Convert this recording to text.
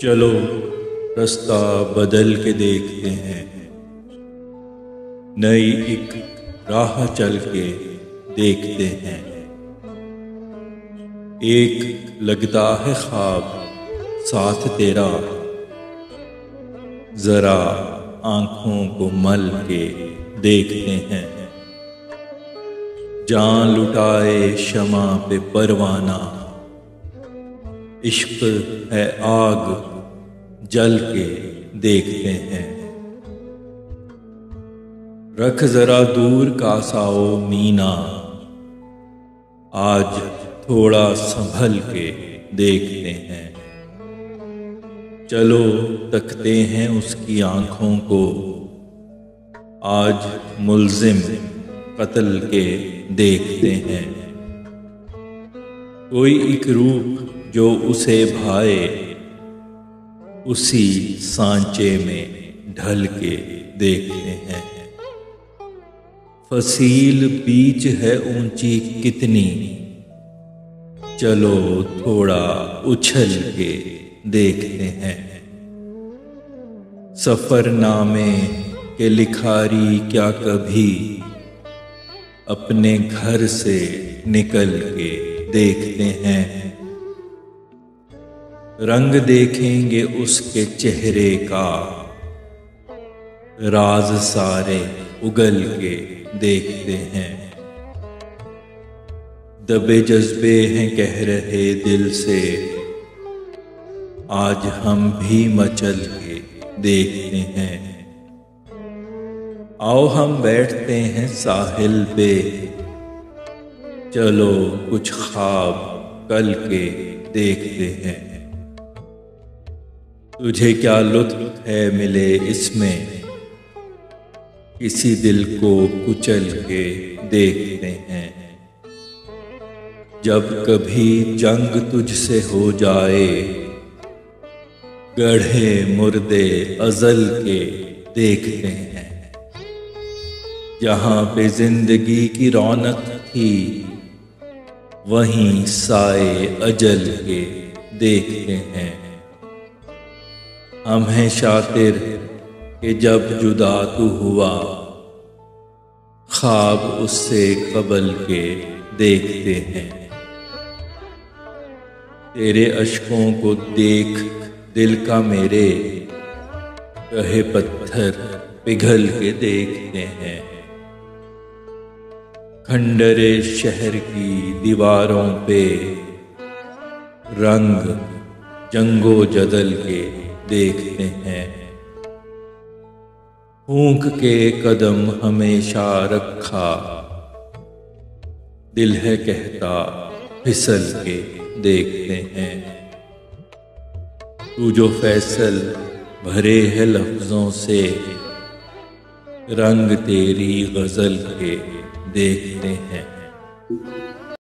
चलो रास्ता बदल के देखते हैं, नई एक राह चल के देखते हैं। एक लगता है ख्वाब साथ तेरा, जरा आंखों को मल के देखते हैं। जान लुटाए शमा पे परवाना, इश्क है आग जल के देखते हैं। रख जरा दूर का साओ मीना, आज थोड़ा संभल के देखते हैं। चलो तकते हैं उसकी आंखों को, आज मुल्जिम कत्ल के देखते हैं। कोई एक रूप जो उसे भाए, उसी सांचे में ढल के देखते हैं। फसील बीच है ऊंची कितनी, चलो थोड़ा उछल के देखते हैं। सफरनामे के लिखारी क्या कभी अपने घर से निकल के देखते हैं। रंग देखेंगे उसके चेहरे का, राज सारे उगल के देखते हैं। दबे जज्बे हैं कह रहे दिल से, आज हम भी मचल के देखते हैं। आओ हम बैठते हैं साहिल पे, चलो कुछ ख्वाब कल के देखते हैं। तुझे क्या लुत्फ है मिले इसमें, किसी दिल को कुचल के देखते हैं। जब कभी जंग तुझसे हो जाए, गढ़े मुर्दे अजल के देखते हैं। जहां पे जिंदगी की रौनक थी, वहीं साए अजल के देखते हैं। हम हैं शातिर कि जब जुदा तू हुआ, ख्वाब उससे कबल के देखते हैं। तेरे अश्कों को देख दिल का मेरे, कहे पत्थर पिघल के देखते हैं। खंडरे शहर की दीवारों पे, रंग जंगो जदल के देखते हैं। फूंक के कदम हमेशा रखा, दिल है कहता फिसल के देखते हैं। तू जो फैसल भरे है लफ्जों से, रंग तेरी गजल के देखते हैं।